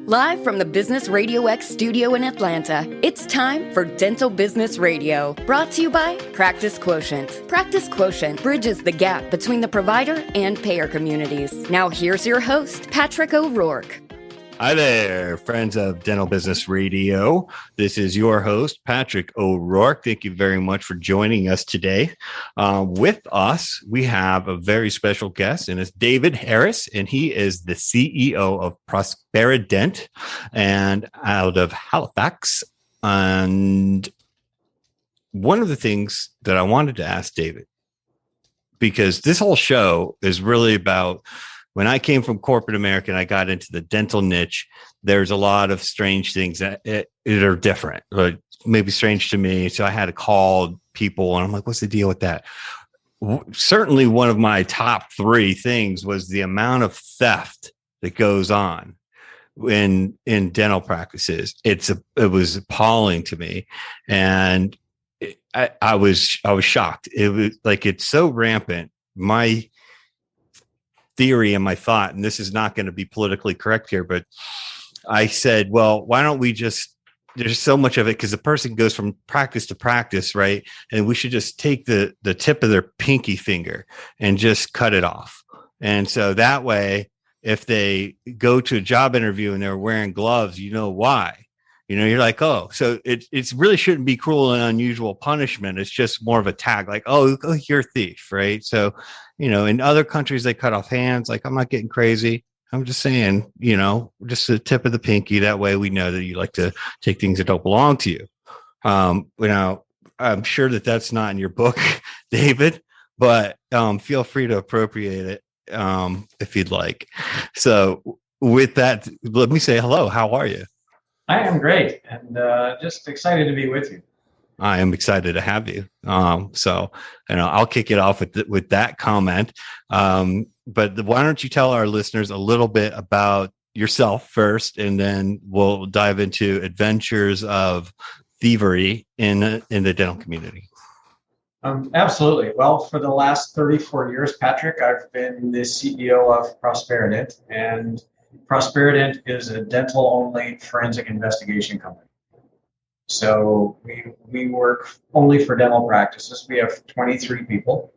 Live from the Business RadioX studio in Atlanta, it's time for Dental Business Radio, brought to you by Practice Quotient. Practice Quotient bridges the gap between the provider and payer communities. Now here's your host, Patrick O'Rourke. Hi there, friends of Dental Business Radio. This is your host, Patrick O'Rourke. Thank you very much for joining us today. With us, we have a very special guest, and it's David Harris, and he is the CEO of Prosperident and out of Halifax. And one of the things that I wanted to ask David, because this whole show is really about when I came from corporate America and I got into the dental niche, there's a lot of strange things that are different, like maybe strange to me. So I had to call people and I'm like, what's the deal with that? Certainly one of my top three things was the amount of theft that goes on in dental practices. It was appalling to me. And I was shocked. It was like, it's so rampant. My theory and my thought, and this is not going to be politically correct here, but I said, well, why don't we just, there's so much of it because the person goes from practice to practice, right? And we should just take the tip of their pinky finger and just cut it off. And so that way, if they go to a job interview and they're wearing gloves, you know why. You know, you're like, oh, so it's really shouldn't be cruel and unusual punishment. It's just more of a tag, like, oh, you're a thief, right? So, you know, in other countries, they cut off hands. Like, I'm not getting crazy. I'm just saying, you know, just the tip of the pinky. That way we know that you like to take things that don't belong to you. You know, I'm sure that that's not in your book, David, but feel free to appropriate it if you'd like. So with that, let me say hello. How are you? I am great, and just excited to be with you. I am excited to have you. So, you know, I'll kick it off with that comment. But why don't you tell our listeners a little bit about yourself first, and then we'll dive into adventures of thievery in the dental community. Absolutely. Well, for the last 34 years, Patrick, I've been the CEO of Prosperident, and Prosperident is a dental-only forensic investigation company. So we work only for dental practices. We have 23 people,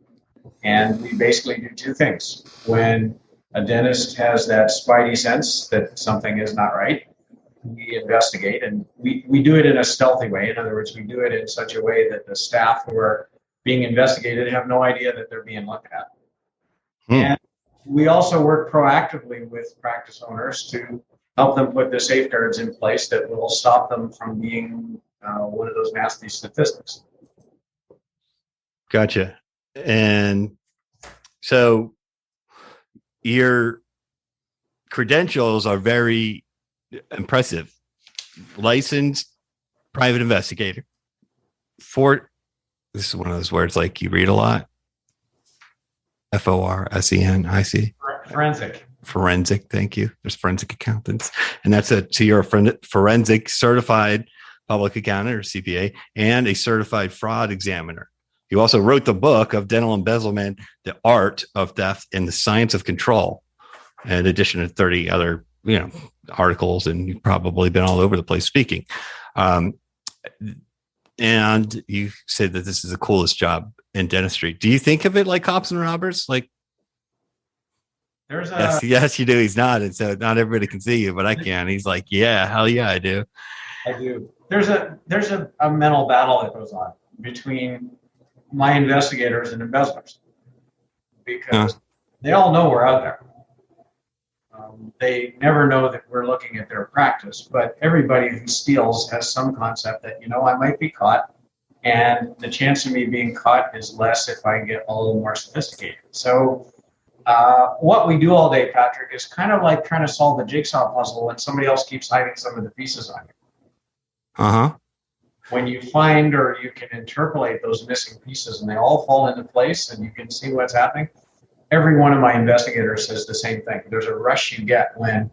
and we basically do two things. When a dentist has that spidey sense that something is not right, we investigate, and we do it in a stealthy way. In other words, we do it in such a way that the staff who are being investigated have no idea that they're being looked at. And we also work proactively with practice owners to help them put the safeguards in place that will stop them from being one of those nasty statistics. Gotcha. And so your credentials are very impressive. Licensed private investigator. This is one of those words like you read a lot. FORSENIC. Forensic. Thank you. There's forensic accountants. And so you're a forensic certified public accountant or CPA and a certified fraud examiner. You also wrote the book of Dental Embezzlement, The Art of Theft and the Science of Control, in addition to 30 other, you know, articles, and you've probably been all over the place speaking. And you said that this is the coolest job in dentistry. Do you think of it like cops and robbers? Like, yes, you do. He's nodding, so not everybody can see you, but I can. He's like, yeah, hell yeah, I do. I do. There's a mental battle that goes on between my investigators and embezzlers because they all know we're out there. They never know that we're looking at their practice, but everybody who steals has some concept that, you know, I might be caught, and the chance of me being caught is less if I get a little more sophisticated. So what we do all day, Patrick, is kind of like trying to solve the jigsaw puzzle when somebody else keeps hiding some of the pieces on you. When you find or you can interpolate those missing pieces and they all fall into place and you can see what's happening, every one of my investigators says the same thing. There's a rush you get when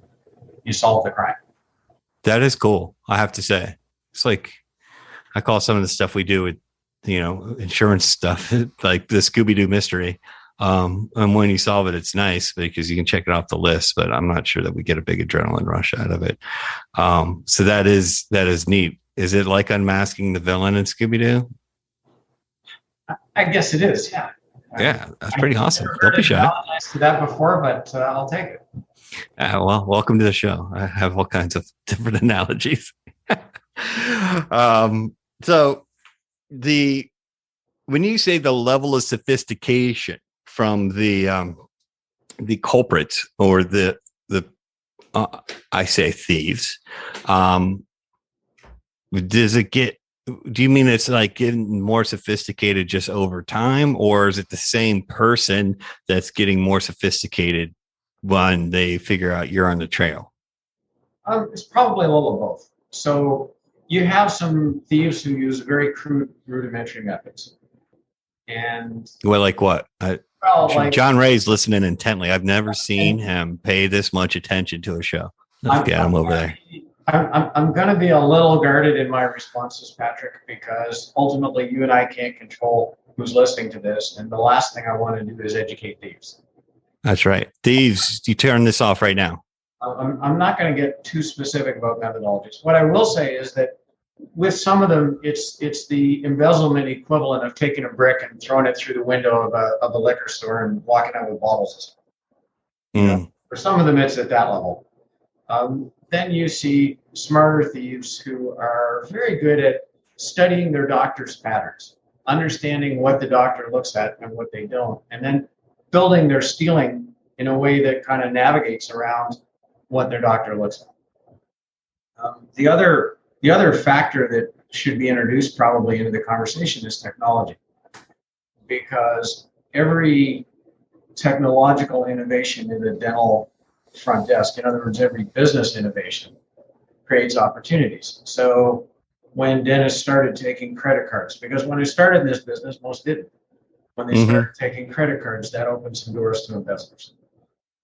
you solve the crime. That is cool, I have to say. It's like, I call some of the stuff we do with, you know, insurance stuff, like the Scooby-Doo mystery. And when you solve it, it's nice because you can check it off the list, but I'm not sure that we get a big adrenaline rush out of it. So that is neat. Is it like unmasking the villain in Scooby-Doo? I guess it is. Yeah. Yeah, that's pretty awesome. Don't be shy. To that before, but I'll take it. Well, welcome to the show. I have all kinds of different analogies. So when you say the level of sophistication from the culprits or the I say thieves, does it get? Do you mean it's like getting more sophisticated just over time, or is it the same person that's getting more sophisticated when they figure out you're on the trail? It's probably a little of both. So you have some thieves who use very crude, rudimentary methods. And well, like what? John Ray's listening intently. I've never seen him pay this much attention to a show. Let's get him over there. I'm going to be a little guarded in my responses, Patrick, because ultimately you and I can't control who's listening to this. And the last thing I want to do is educate thieves. That's right. Thieves, you turn this off right now. I'm not going to get too specific about methodologies. What I will say is that with some of them, it's the embezzlement equivalent of taking a brick and throwing it through the window of a liquor store and walking out with bottles. For some of them, it's at that level. Then you see smarter thieves who are very good at studying their doctor's patterns, understanding what the doctor looks at and what they don't, and then building their stealing in a way that kind of navigates around what their doctor looks at. The other factor that should be introduced probably into the conversation is technology, because every technological innovation in the dental front desk, in other words, every business innovation creates opportunities. So when dentists started taking credit cards, because when I started in this business, most didn't. When they started taking credit cards, that opened some doors to investors.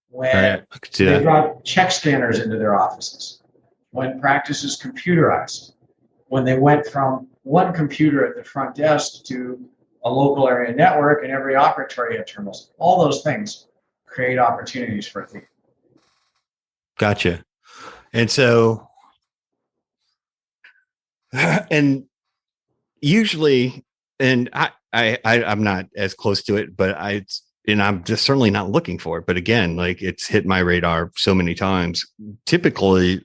When they brought check scanners into their offices, when practices computerized, when they went from one computer at the front desk to a local area network and every operatory had terminals, all those things create opportunities for a thief. Gotcha. And so, and usually, and I'm not as close to it, but I'm just certainly not looking for it. But again, like it's hit my radar so many times. Typically,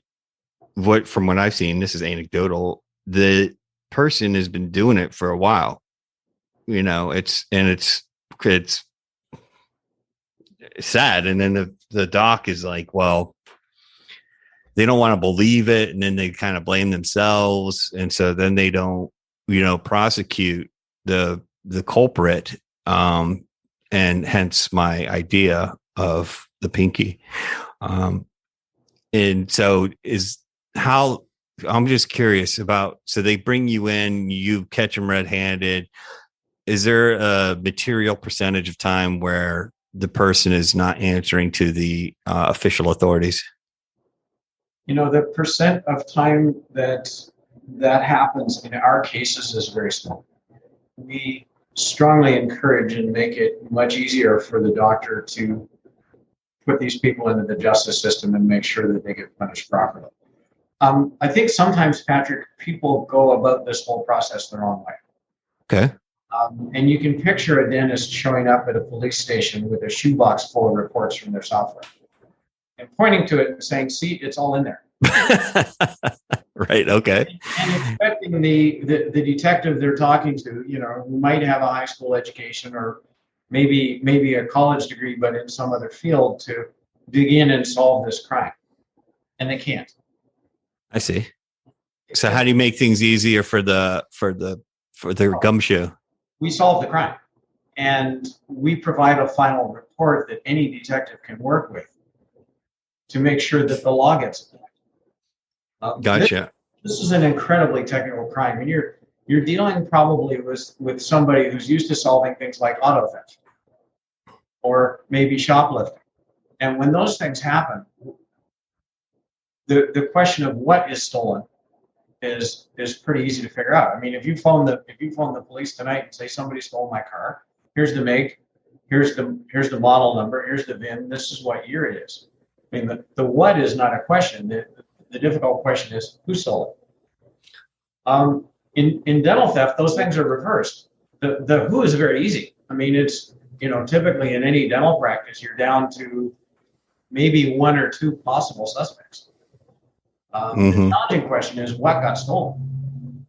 from what I've seen, this is anecdotal, the person has been doing it for a while. It's sad. And then the doc is like, well, they don't want to believe it. And then they kind of blame themselves. And so then they don't, prosecute the culprit. And hence my idea of the pinky. And so I'm just curious about, so they bring you in, you catch them red-handed. Is there a material percentage of time where the person is not answering to the official authorities? The percent of time that happens in our cases is very small. We strongly encourage and make it much easier for the doctor to put these people into the justice system and make sure that they get punished properly. I think sometimes, Patrick, people go about this whole process the wrong way. Okay. And you can picture a dentist showing up at a police station with a shoebox full of reports from their software and pointing to it and saying, see, it's all in there. Right. Okay. And expecting the detective they're talking to, who might have a high school education or maybe a college degree, but in some other field, to dig in and solve this crime. And they can't. I see. So how do you make things easier for the gumshoe? We solve the crime, and we provide a final report that any detective can work with to make sure that the law gets applied. Gotcha. This is an incredibly technical crime, and you're dealing probably with somebody who's used to solving things like auto theft or maybe shoplifting. And when those things happen, the question of what is stolen is pretty easy to figure out. I mean, if you phone the police tonight and say somebody stole my car, here's the make, Here's the model number. Here's the VIN. This is what year it is. I mean, the what is not a question. The difficult question is who stole it. In dental theft, those things are reversed. The who is very easy. I mean, it's, typically in any dental practice, you're down to maybe one or two possible suspects. The challenging question is what got stolen?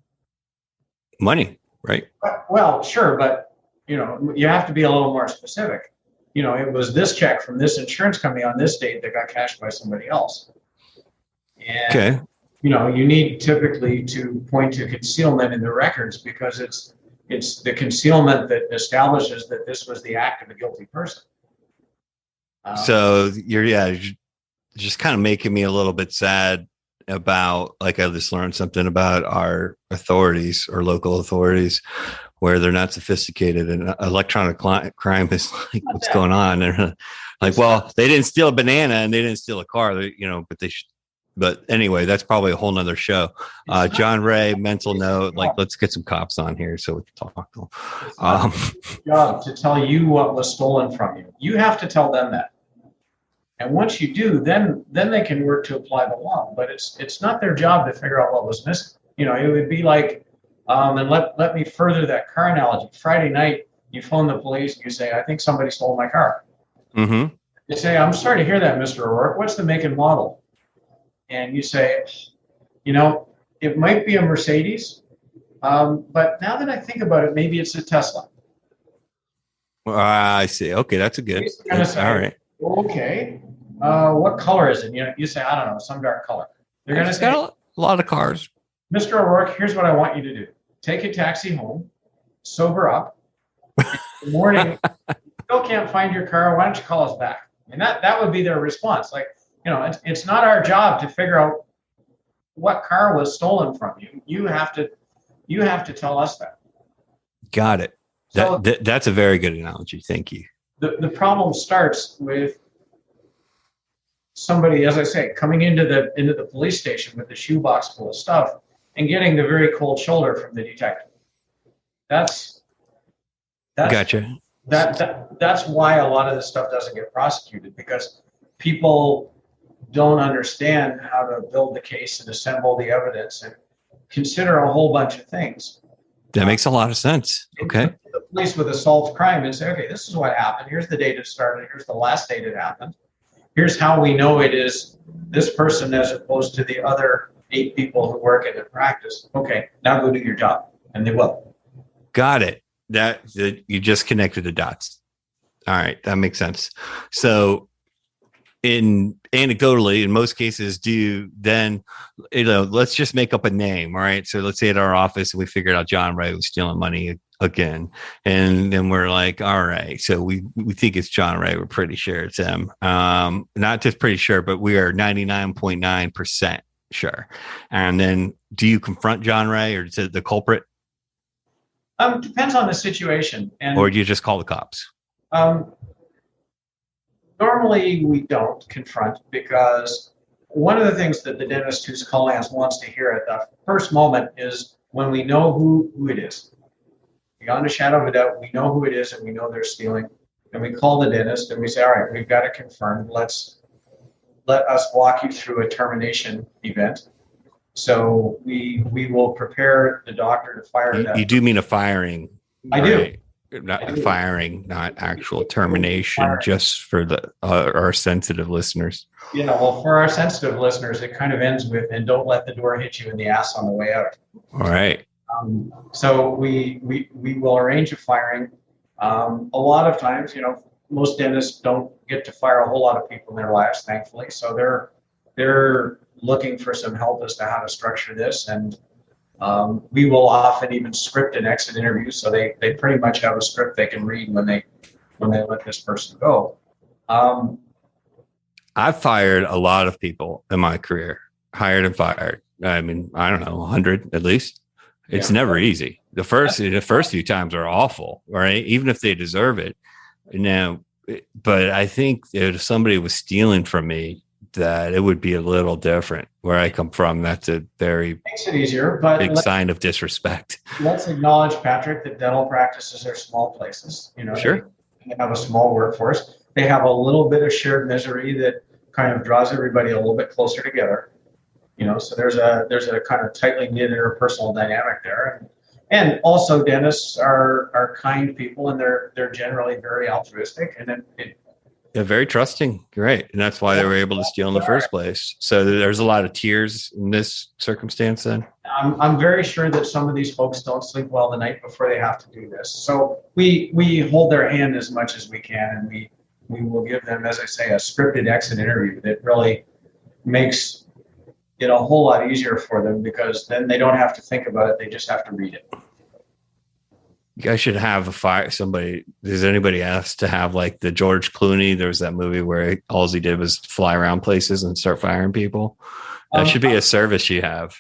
Money, right? Well, sure, but you have to be a little more specific. It was this check from this insurance company on this date that got cashed by somebody else. And, okay. You need typically to point to concealment in the records because it's the concealment that establishes that this was the act of a guilty person. So you're just kind of making me a little bit sad about, like, I just learned something about our authorities or local authorities where they're not sophisticated, and electronic crime is like, what's going on? They're like, well, they didn't steal a banana and they didn't steal a car, but they should. But anyway, that's probably a whole nother show. John Ray, mental note, let's get some cops on here so we can talk to them. Job to tell you what was stolen from you. You have to tell them that. And once you do, then they can work to apply the law. But it's not their job to figure out what was missing. It would be like, and let me further that car analogy. Friday night, you phone the police and you say, I think somebody stole my car. Mm-hmm. They say, I'm sorry to hear that, Mr. O'Rourke. What's the make and model? And you say, it might be a Mercedes, but now that I think about it, maybe it's a Tesla. I see. Okay, that's a good. Say, all right. Okay. What color is it? You say, I don't know, some dark color. They're going to say, got a lot of cars. Mr. O'Rourke, here's what I want you to do. Take a taxi home, sober up. In the morning, you still can't find your car. Why don't you call us back? And that would be their response. Like, it's not our job to figure out what car was stolen from you. You have to tell us that. Got it. That's a very good analogy. Thank you. The problem starts with somebody, as I say, coming into the police station with the shoebox full of stuff and getting the very cold shoulder from the detective. That's gotcha. That's why a lot of this stuff doesn't get prosecuted, because people don't understand how to build the case and assemble the evidence and consider a whole bunch of things. That makes a lot of sense. Okay. The police with a solved crime and say, okay, this is what happened. Here's the date it started. Here's the last date it happened. Here's how we know it is this person as opposed to the other 8 people who work in the practice. Okay, now go do your job. And they will. Got it. That you just connected the dots. All right. That makes sense. So anecdotally, in most cases, let's just make up a name. All right. So let's say at our office, we figured out John Ray was stealing money again. And then we're like, all right, so we think it's John Ray. We're pretty sure it's him. Not just pretty sure, but we are 99.9% sure. And then do you confront John Ray or is it the culprit? Depends on the situation. Or do you just call the cops? Normally, we don't confront, because one of the things that the dentist who's calling us wants to hear at the first moment is when we know who it is. Beyond a shadow of a doubt, we know who it is and we know they're stealing. And we call the dentist and we say, all right, we've got it confirmed. Let us walk you through a termination event. So we will prepare the doctor to fire that. You do mean a firing. I right? do. Not firing, not actual termination, just for our sensitive listeners. Yeah, well, for our sensitive listeners, it kind of ends with, and don't let the door hit you in the ass on the way out. All right. So we will arrange a firing. A lot of times, most dentists don't get to fire a whole lot of people in their lives, thankfully. So they're looking for some help as to how to structure this, and we will often even script an exit interview, so they pretty much have a script they can read when they let this person go. I've fired a lot of people in my career, hired and fired. I mean, I don't know, 100 at least. It's never easy. The first few times are awful, right? Even if they deserve it. But I think if somebody was stealing from me, that it would be a little different. Where I come from, that's a very makes it easier, but big sign of disrespect. Let's acknowledge, Patrick, that dental practices are small places. Sure. They have a small workforce. They have a little bit of shared misery that kind of draws everybody a little bit closer together. So there's a kind of tightly knit interpersonal dynamic there. And also dentists are kind people, and they're generally very altruistic, and they're very trusting. Right. And that's why they were able to steal in the first place. So there's a lot of tears in this circumstance then. I'm very sure that some of these folks don't sleep well the night before they have to do this. So we hold their hand as much as we can, and we will give them, as I say, a scripted exit interview that really makes it a whole lot easier for them, because then they don't have to think about it. They just have to read it. You guys should have somebody. Does anybody ask to have like the George Clooney? There was that movie where all he did was fly around places and start firing people. That should be a service you have.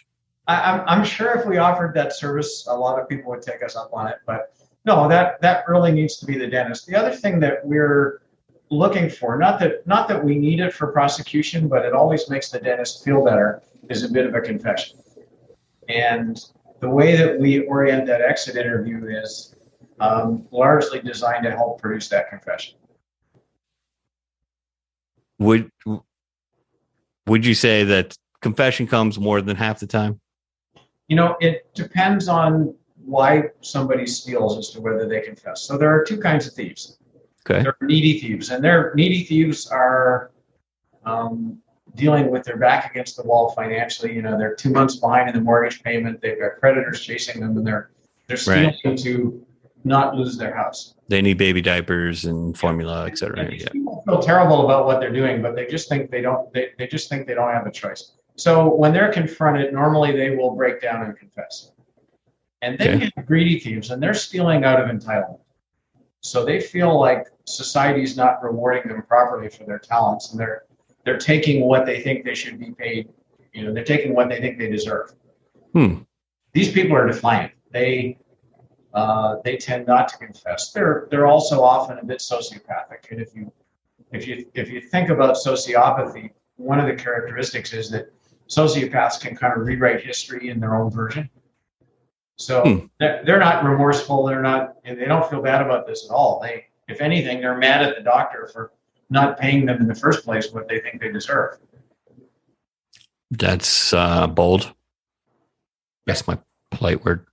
I'm sure if we offered that service, a lot of people would take us up on it. But no, that really needs to be the dentist. The other thing that we're looking for, not that we need it for prosecution, but it always makes the dentist feel better, is a bit of a confession. And the way that we orient that exit interview is largely designed to help produce that confession. Would you say that confession comes more than half the time? It depends on why somebody steals as to whether they confess. So there are two kinds of thieves. Okay. There are needy thieves, and needy thieves are dealing with their back against the wall financially. They're 2 months behind in the mortgage payment. They've got creditors chasing them, and they're stealing to not lose their house. They need baby diapers and formula, et cetera. Yeah. People feel terrible about what they're doing, but they just think they don't. They just think they don't have a choice. So when they're confronted, normally they will break down and confess. And then you have greedy thieves, and they're stealing out of entitlement. So they feel like society's not rewarding them properly for their talents, and they're taking what they think they should be paid. They're taking what they think they deserve. These people are defiant. They tend not to confess. They're also often a bit sociopathic. And if you think about sociopathy, one of the characteristics is that sociopaths can kind of rewrite history in their own version. So they're not remorseful. They don't feel bad about this at all. If anything, they're mad at the doctor for not paying them in the first place what they think they deserve. That's bold. That's my polite word.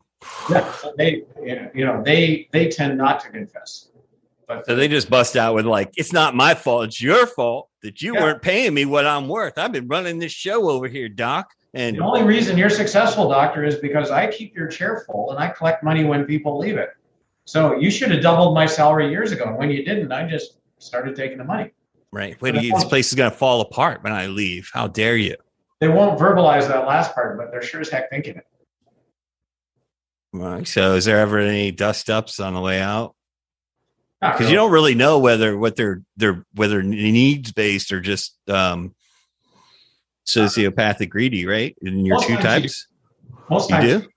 Yeah, so they tend not to confess. But so they just bust out with like, it's not my fault. It's your fault that you weren't paying me what I'm worth. I've been running this show over here, Doc. And the only reason you're successful, doctor, is because I keep your chair full and I collect money when people leave it. So you should have doubled my salary years ago. And when you didn't, I just started taking the money. Right. Wait, this place is going to fall apart when I leave. How dare you? They won't verbalize that last part, but they're sure as heck thinking it. Right. So is there ever any dust ups on the way out? Because Really. You don't really know whether whether needs based or just sociopathic greedy, right? In your two types. Most you times do.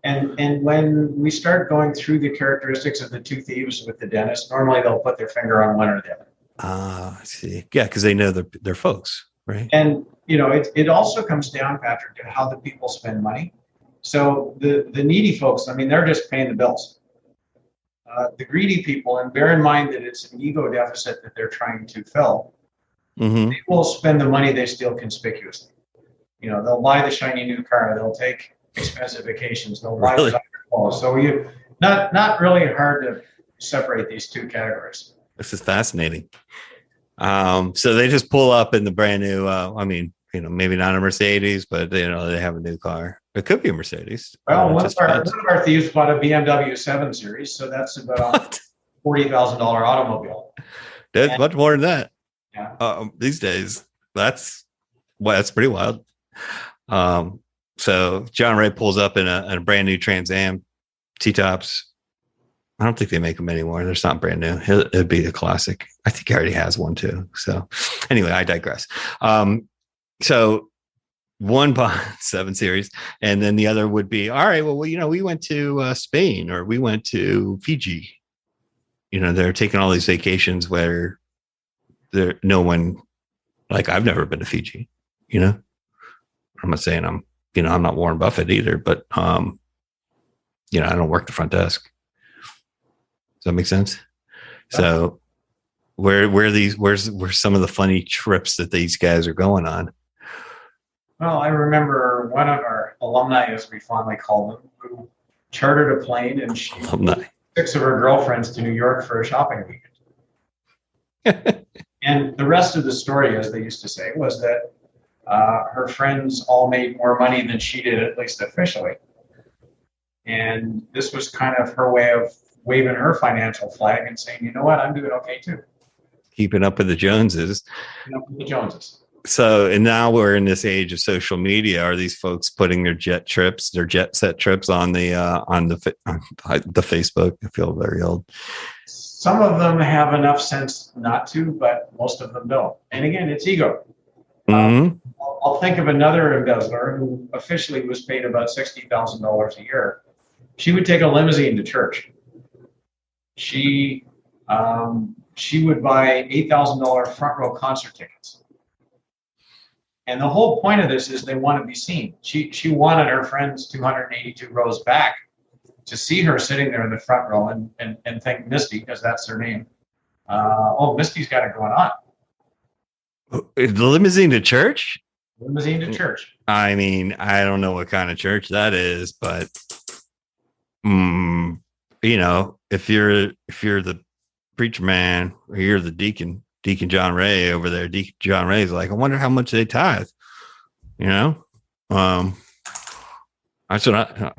And when we start going through the characteristics of the two thieves with the dentist, normally they'll put their finger on one or the other. I see. Yeah, because they know they're folks, right? And it also comes down, Patrick, to how the people spend money. So the needy folks, they're just paying the bills. The greedy people, and bear in mind that it's an ego deficit that they're trying to fill, they will spend the money they steal conspicuously. They'll buy the shiny new car. They'll take expensive vacations. They'll buy designer clothes. So not really hard to separate these two categories. This is fascinating. So they just pull up in the brand new, maybe not a Mercedes, but they have a new car. It could be a Mercedes. Well, one of our thieves bought a BMW 7 Series, so that's about a $40,000 automobile. That's much more than that. Yeah. These days, that's pretty wild. So John Ray pulls up in a brand new Trans Am, T-tops. I don't think they make them anymore. They're not brand new. It'd be a classic. I think he already has one too. So anyway, I digress. So one bond 7 Series, and then the other would be, all right, well, we went to Spain, or we went to Fiji. They're taking all these vacations where no one, like, I've never been to Fiji. I'm not saying I'm not Warren Buffett either, but I don't work the front desk. Does that make sense? So where's some of the funny trips that these guys are going on? Well, I remember one of our alumni, as we fondly call them, who chartered a plane and she Alumni. 6 of her girlfriends to New York for a shopping weekend. And the rest of the story, as they used to say, was that her friends all made more money than she did, at least officially. And this was kind of her way of waving her financial flag and saying, you know what, I'm doing okay too. Keeping up with the Joneses. Keeping up with the Joneses. So, and now we're in this age of social media. Are these folks putting their jet set trips on the Facebook? I feel very old. Some of them have enough sense not to, but most of them don't. And again, it's ego. Mm-hmm. I'll think of another embezzler who officially was paid about $60,000 a year. She would take a limousine to church. She would buy $8,000 front row concert tickets. And the whole point of this is they want to be seen. She wanted her friends 282 rows back to see her sitting there in the front row and think Misty, because that's her name. Misty's got it going on. The limousine to church? Limousine to church. I mean, I don't know what kind of church that is, but if you're the preacher man or you're the Deacon John Ray over there, Deacon John Ray's like, I wonder how much they tithe. That's what I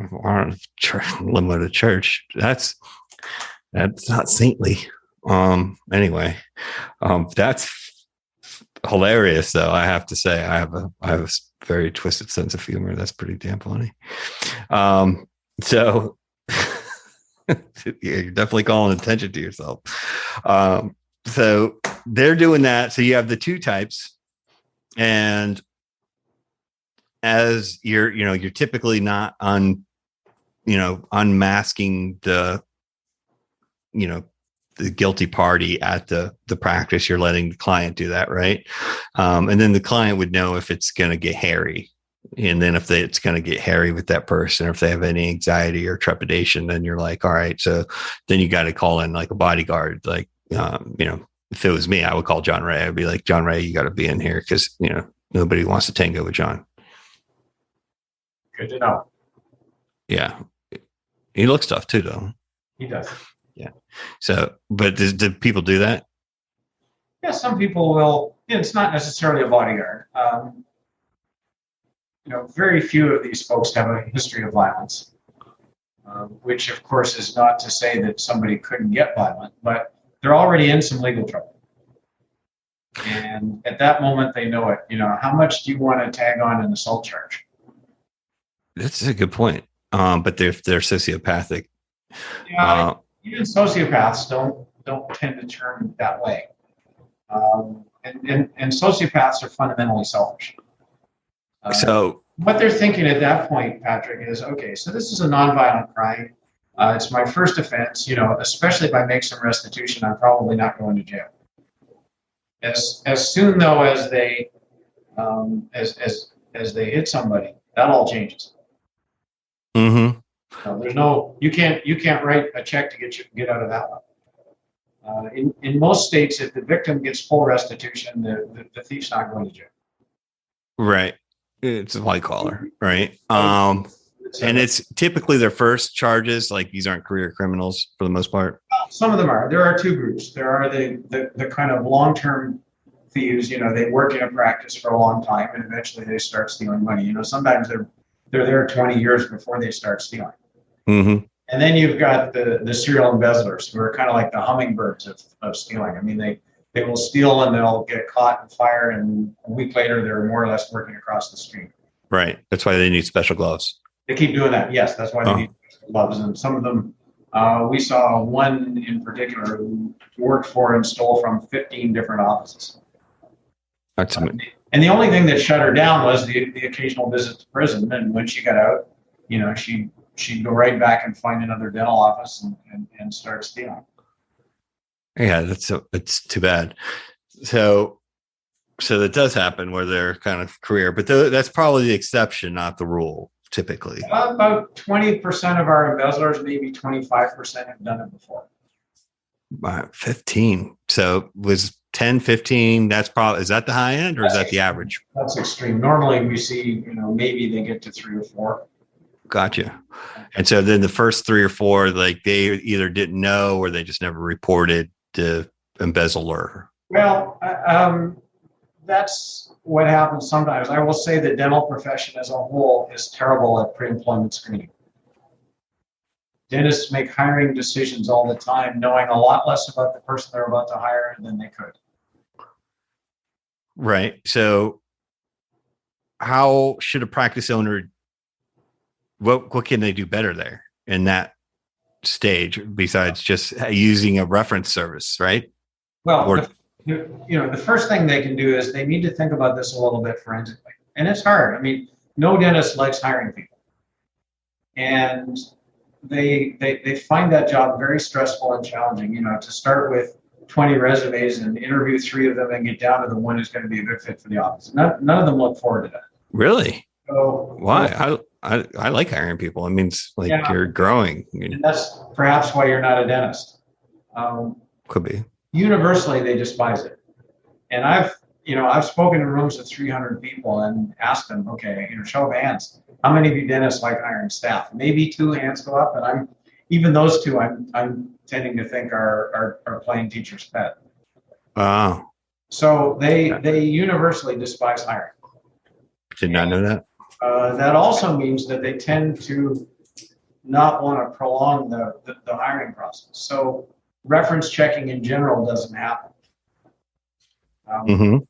limo to church. That's not saintly. Anyway, that's hilarious, though. I have to say, I have a very twisted sense of humor. That's pretty damn funny. So you're definitely calling attention to yourself. So they're doing that. So you have the two types, and as you're typically not unmasking the guilty party at the practice. You're letting the client do that, right? And then the client would know if it's going to get hairy. And then if it's going to get hairy with that person, or if they have any anxiety or trepidation, then you're like, all right, so then you got to call in like a bodyguard. Like, if it was me, I would call John Ray. I'd be like, John Ray, you got to be in here because, nobody wants to tango with John. Good to know. Yeah. He looks tough too, though. He does. Yeah. So, but do people do that? Yeah, some people will. It's not necessarily a bodyguard. Very few of these folks have a history of violence, which of course is not to say that somebody couldn't get violent, but they're already in some legal trouble. And at that moment, they know it. How much do you want to tag on an assault charge? That's a good point. But they're sociopathic. Yeah, even sociopaths don't tend to turn that way. And sociopaths are fundamentally selfish. So what they're thinking at that point, Patrick, is, okay, so this is a nonviolent crime. It's my first offense. Especially if I make some restitution, I'm probably not going to jail. As soon though as they as they hit somebody, that all changes. Mm-hmm. You can't write a check to get out of that one. In most states, if the victim gets full restitution, the thief's not going to jail. Right. It's a white collar, right? And it's typically their first charges. Like, these aren't career criminals for the most part. Some of them are. There are two groups. There are the kind of long-term thieves. They work in a practice for a long time, and eventually they start stealing money. Sometimes they're there 20 years before they start stealing. Mm-hmm. And then you've got the serial embezzlers, who are kind of like the hummingbirds of stealing. I mean, they will steal and they'll get caught and fire, and a week later they're more or less working across the street. Right. That's why they need special gloves. They keep doing that. Yes, that's why they need special gloves. And some of them, we saw one in particular who worked for and stole from 15 different offices. That's and the only thing that shut her down was the occasional visit to prison. And when she got out, she'd go right back and find another dental office and start stealing. Yeah, it's too bad. So that does happen where they're kind of career, but that's probably the exception, not the rule, typically. About 20% of our embezzlers, maybe 25%, have done it before. 15. So was 10, 15. That's probably, is that the high end or is that the average? That's extreme. Normally we see, maybe they get to 3 or 4. Gotcha. And so then the first 3 or 4, like they either didn't know or they just never reported the embezzler. Well, that's what happens sometimes. I will say the dental profession as a whole is terrible at pre-employment screening. Dentists make hiring decisions all the time, knowing a lot less about the person they're about to hire than they could. Right. So how should a practice owner, what can they do better there in that stage besides just using a reference service, right? Well, the first thing they can do is they need to think about this a little bit forensically. And it's hard. I mean, no dentist likes hiring people. And they find that job very stressful and challenging, to start with 20 resumes and interview 3 of them and get down to the one who's going to be a good fit for the office. None of them look forward to that. Really? So why? I like hiring people. It means you're growing. And that's perhaps why you're not a dentist. Could be. Universally, they despise it. And I've spoken in rooms of 300 people and asked them, okay, show of hands, how many of you dentists like hiring staff? Maybe 2 hands go up, and even those 2 I'm tending to think are playing teacher's pet. Wow. So they universally despise hiring. Did not know that. That also means that they tend to not want to prolong the hiring process. So reference checking in general doesn't happen.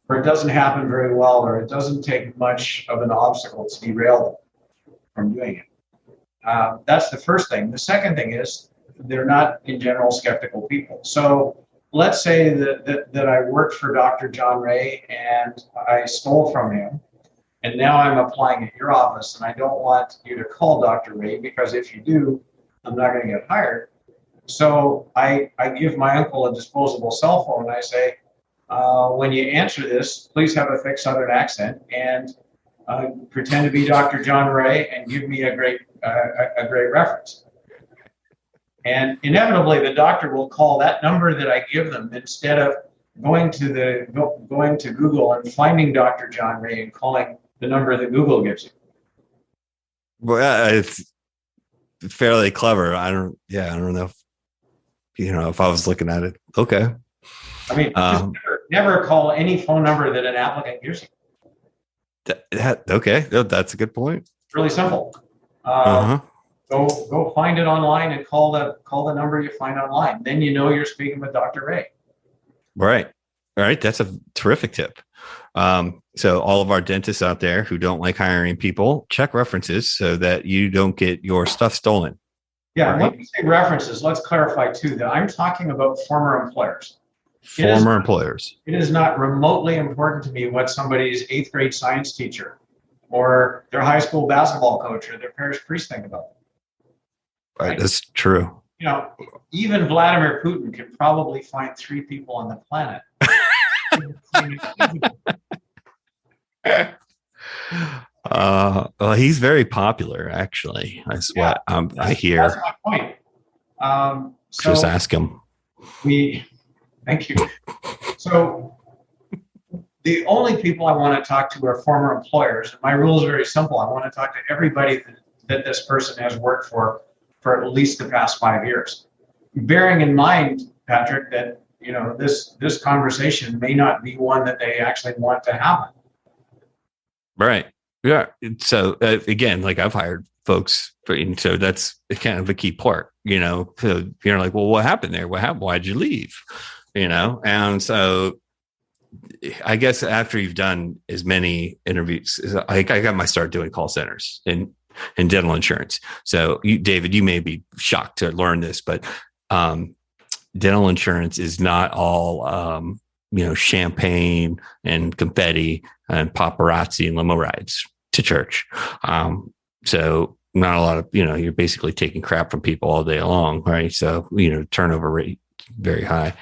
Or it doesn't happen very well, or it doesn't take much of an obstacle to derail them from doing it. That's the first thing. The second thing is they're not, in general, skeptical people. So let's say that I worked for Dr. John Ray and I stole from him, and now I'm applying at your office, and I don't want you to call Dr. Ray because if you do, I'm not going to get hired. So I give my uncle a disposable cell phone, and I say, when you answer this, please have a thick Southern accent and pretend to be Dr. John Ray and give me a great reference. And inevitably, the doctor will call that number that I give them instead of going to Google and finding Dr. John Ray and calling the number that Google gives you. Well, it's fairly clever. I don't know if I was looking at it. Okay. I mean, never call any phone number that an applicant gives you. Okay. That's a good point. It's really simple. Go find it online and call the number you find online. Then you're speaking with Dr. Ray. Right. All right. That's a terrific tip. So all of our dentists out there who don't like hiring people, check references so that you don't get your stuff stolen. Yeah. Right? When you say references, let's clarify too that I'm talking about former employers. Employers. It is not remotely important to me what somebody's 8th grade science teacher or their high school basketball coach or their parish priest think about them. Right. That's true. Even Vladimir Putin can probably find 3 people on the planet. Well, he's very popular, actually. That's what I hear. That's my point. Just ask him. Thank you. So the only people I want to talk to are former employers. And my rule is very simple. I want to talk to everybody that this person has worked for at least the past 5 years. Bearing in mind, Patrick, that this conversation may not be one that they actually want to happen. Right. Yeah. So again, like I've hired folks, so that's kind of a key part. So you're like, well, what happened there? What happened? Why'd you leave? And so I guess after you've done as many interviews, I got my start doing call centers in dental insurance. So David, you may be shocked to learn this, but dental insurance is not all, champagne and confetti and paparazzi and limo rides to church. So not a lot of, you're basically taking crap from people all day long, right? So, turnover rate very high,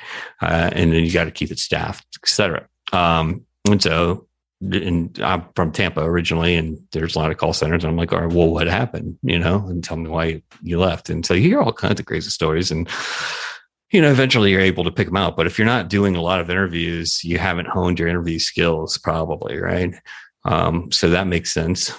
and then you got to keep it staffed, et cetera. And so, I'm from Tampa originally, and there's a lot of call centers. And I'm like, all right, well, what happened? And tell me why you left. And so you hear all kinds of crazy stories. And eventually you're able to pick them out. But if you're not doing a lot of interviews, you haven't honed your interview skills probably, right? So that makes sense.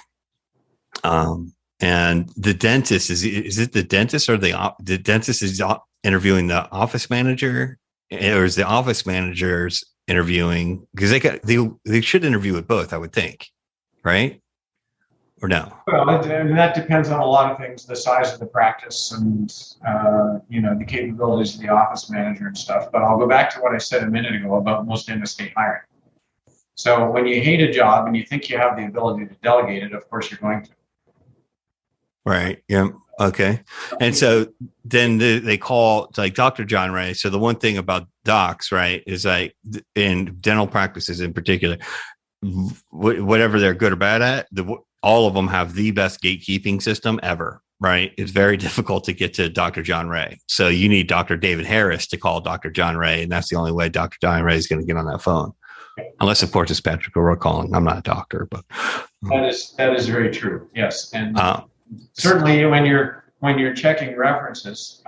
And the dentist, is it the dentist or the dentist is interviewing the office manager, or is the office managers interviewing? Because they should interview with both, I would think, right? Or no? Well, that depends on a lot of things, the size of the practice and, the capabilities of the office manager and stuff. But I'll go back to what I said a minute ago about most in-state hiring. So when you hate a job and you think you have the ability to delegate it, of course you're going to. Right. Yeah. Okay. And so then they call like Dr. John Ray. So the one thing about docs, right, is like in dental practices in particular, whatever they're good or bad at, all of them have the best gatekeeping system ever, right? It's very difficult to get to Dr. John Ray. So you need Dr. David Harris to call Dr. John Ray. And that's the only way Dr. John Ray is going to get on that phone. Unless, of course, it's Patrick O'Rourke calling. I'm not a doctor, but that is very true. Yes. And certainly when you're checking references,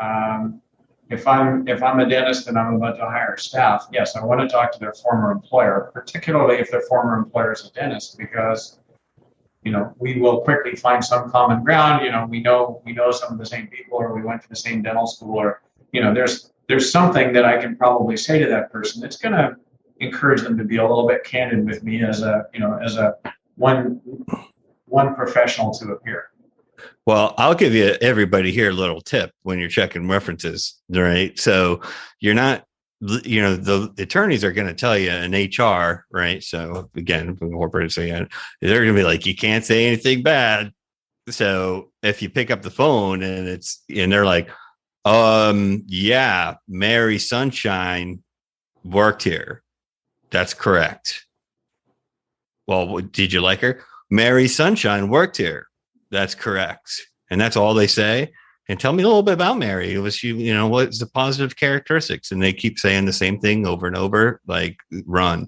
if I'm a dentist and I'm about to hire staff, yes, I want to talk to their former employer, particularly if their former employer is a dentist, because we will quickly find some common ground. We know some of the same people, or we went to the same dental school, or there's something that I can probably say to that person that's going to encourage them to be a little bit candid with me as a one professional to appear. Well, I'll give everybody here a little tip when you're checking references, right? So you're not, the attorneys are going to tell you in HR, right? So again, corporate, so they're going to be like, you can't say anything bad. So if you pick up the phone and they're like, yeah, Mary Sunshine worked here. That's correct. Well, did you like her? Mary Sunshine worked here. That's correct. And that's all they say. And tell me a little bit about Mary. Was she, what's the positive characteristics? And they keep saying the same thing over and over, like run.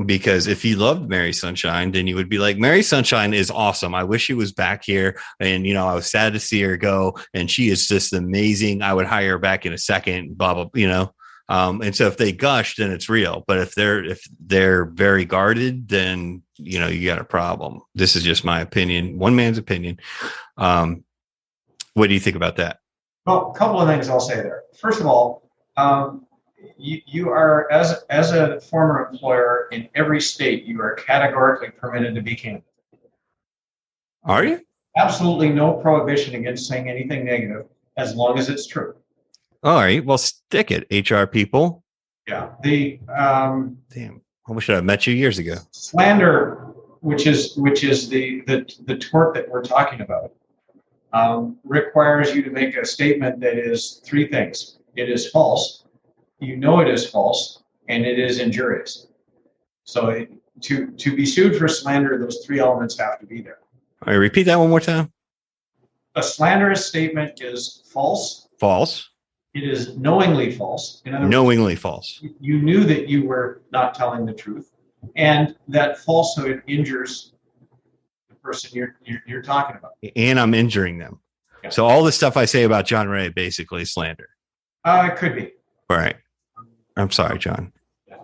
Because if you loved Mary Sunshine, then you would be like, Mary Sunshine is awesome. I wish she was back here. And, I was sad to see her go. And she is just amazing. I would hire her back in a second, blah, blah, and so if they gush, then it's real. But if they're very guarded, then, you got a problem. This is just my opinion, one man's opinion. What do you think about that? Well, a couple of things I'll say there. First of all, you are, as a former employer in every state, you are categorically permitted to be candid. Are you? Absolutely no prohibition against saying anything negative as long as it's true. All right. Well, stick it, HR people. Yeah. Damn. I wish I'd met you years ago. Slander, which is the tort that we're talking about, requires you to make a statement that is three things. It is false. It is false, and it is injurious. So to be sued for slander, those three elements have to be there. All right. Repeat that one more time. A slanderous statement is false. False. It is knowingly false. In other knowingly false. You knew that you were not telling the truth, and that falsehood injures the person you're talking about. And I'm injuring them. Yeah. So all the stuff I say about John Ray basically is slander. It could be. All right. I'm sorry, John. Yeah.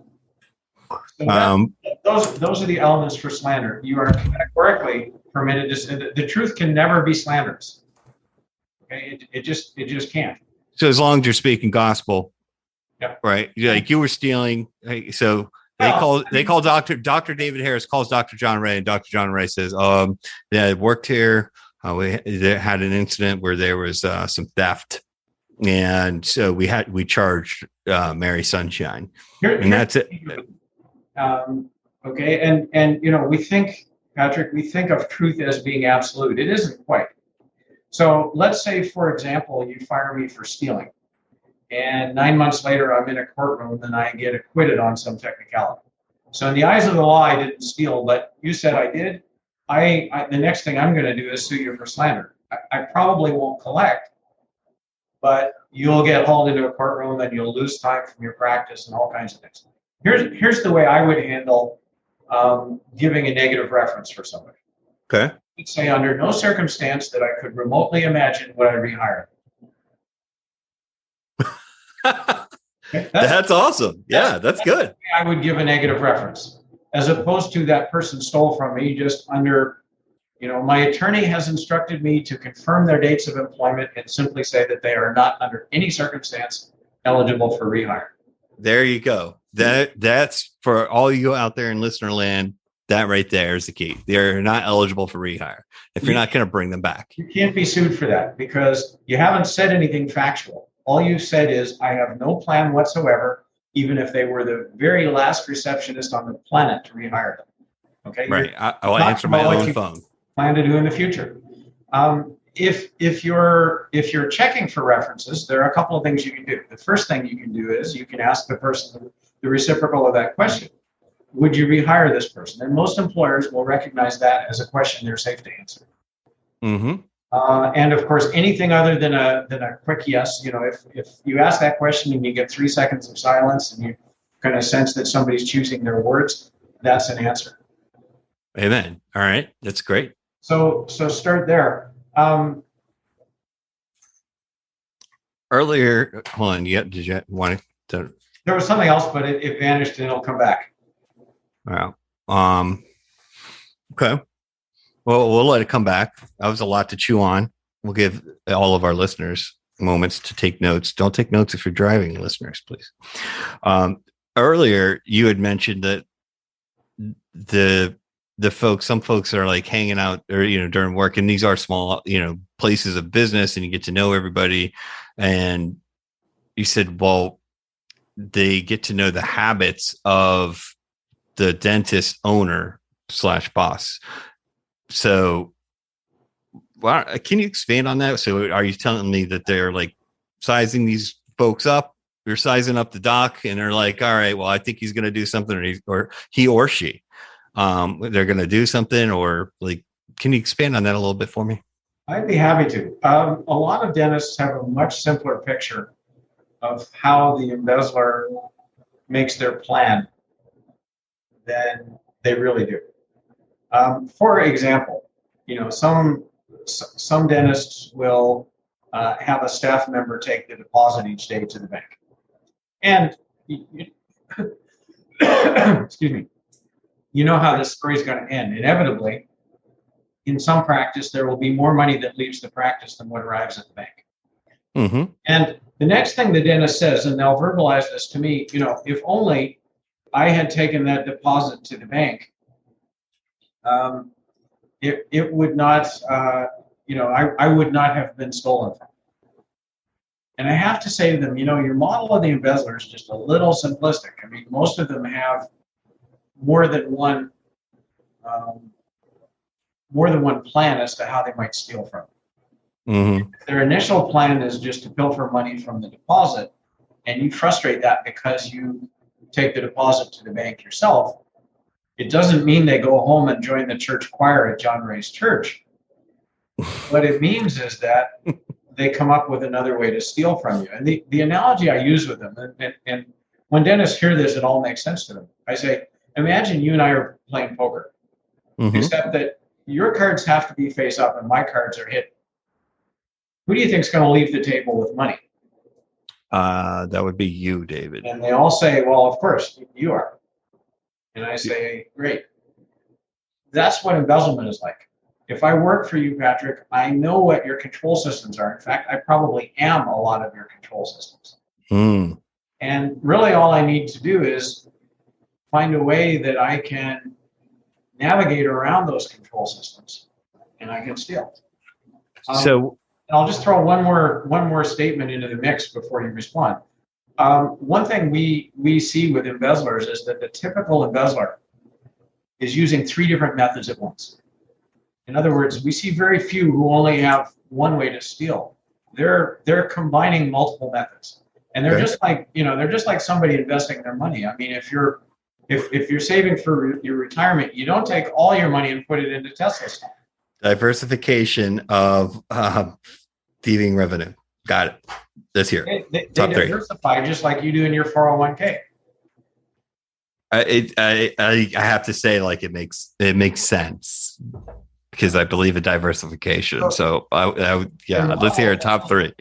So those are the elements for slander. You are categorically permitted to say the truth can never be slanderous. Okay, it just can't. So as long as you're speaking gospel, yeah, right? Like you were stealing. So they call Dr. David Harris calls Dr. John Ray, and Dr. John Ray says, yeah, I worked here. We had an incident where there was some theft, and so we charged Mary Sunshine, and that's it. Okay, and we think, Patrick, of truth as being absolute. It isn't quite. So let's say, for example, you fire me for stealing, and 9 months later, I'm in a courtroom and I get acquitted on some technicality. So in the eyes of the law, I didn't steal, but you said I did. The next thing I'm going to do is sue you for slander. I probably won't collect, but you'll get hauled into a courtroom and you'll lose time from your practice and all kinds of things. Here's the way I would handle giving a negative reference for somebody. Okay. I'd say under no circumstance that I could remotely imagine would I rehire. That's awesome. Yeah, that's good. I would give a negative reference, as opposed to that person stole from me just under, my attorney has instructed me to confirm their dates of employment and simply say that they are not under any circumstance eligible for rehire. There you go. That's for all you out there in listener land. That right there is the key. They're not eligible for rehire if you're not going to bring them back. You can't be sued for that because you haven't said anything factual. All you've said is, I have no plan whatsoever, even if they were the very last receptionist on the planet, to rehire them. Okay. Right. I'll answer my own phone. Plan to do in the future. If you're checking for references, there are a couple of things you can do. The first thing you can do is you can ask the person the reciprocal of that question. Would you rehire this person? And most employers will recognize that as a question they're safe to answer. Mm-hmm. And of course, anything other than a quick yes, if you ask that question and you get 3 seconds of silence and you kind of sense that somebody's choosing their words, that's an answer. Amen. All right. That's great. So start there. Earlier, hold on. Did you want to? There was something else, but it vanished and it'll come back. Wow. Okay. Well, we'll let it come back. That was a lot to chew on. We'll give all of our listeners moments to take notes. Don't take notes if you're driving, listeners, please. Earlier, you had mentioned that some folks are like hanging out or, during work, and these are small, places of business, and you get to know everybody. And you said, well, they get to know the habits of the dentist owner / boss. So can you expand on that? So are you telling me that they're like sizing these folks up? You're sizing up the doc and they're like, all right, well, I think he's going to do something, or he or she, they're going to do something, or like, can you expand on that a little bit for me? I'd be happy to. A lot of dentists have a much simpler picture of how the embezzler makes their plan than they really do. For example, some dentists will have a staff member take the deposit each day to the bank. And, excuse me, you know how this story is going to end. Inevitably, in some practice, there will be more money that leaves the practice than what arrives at the bank. Mm-hmm. And the next thing the dentist says, and they'll verbalize this to me, if only I had taken that deposit to the bank, it would not, I would not have been stolen from. And I have to say to them, your model of the embezzler is just a little simplistic. I mean, most of them have more than one plan as to how they might steal from. Mm-hmm. Their initial plan is just to pilfer money from the deposit, and you frustrate that because you take the deposit to the bank yourself. It doesn't mean they go home and join the church choir at John Ray's church. What it means is that they come up with another way to steal from you. And the analogy I use with them, and when dentists hear this, it all makes sense to them. I say, imagine you and I are playing poker, mm-hmm. except that your cards have to be face up and my cards are hidden. Who do you think is going to leave the table with money? That would be you, David. And they all say, well, of course, you are. And I say, great. That's what embezzlement is like. If I work for you, Patrick, I know what your control systems are. In fact, I probably am a lot of your control systems. Mm. And really all I need to do is find a way that I can navigate around those control systems and I can steal. So I'll just throw one more statement into the mix before you respond. One thing we see with embezzlers is that the typical embezzler is using 3 different methods at once. In other words, we see very few who only have one way to steal. They're combining multiple methods, and they're just like somebody investing their money. I mean, if you're saving for your retirement, you don't take all your money and put it into Tesla stock. Diversification of thieving revenue. Got it. That's here. They diversify just like you do in your 401k. I have to say, like, it makes sense. because I believe in diversification. So let's hear top three.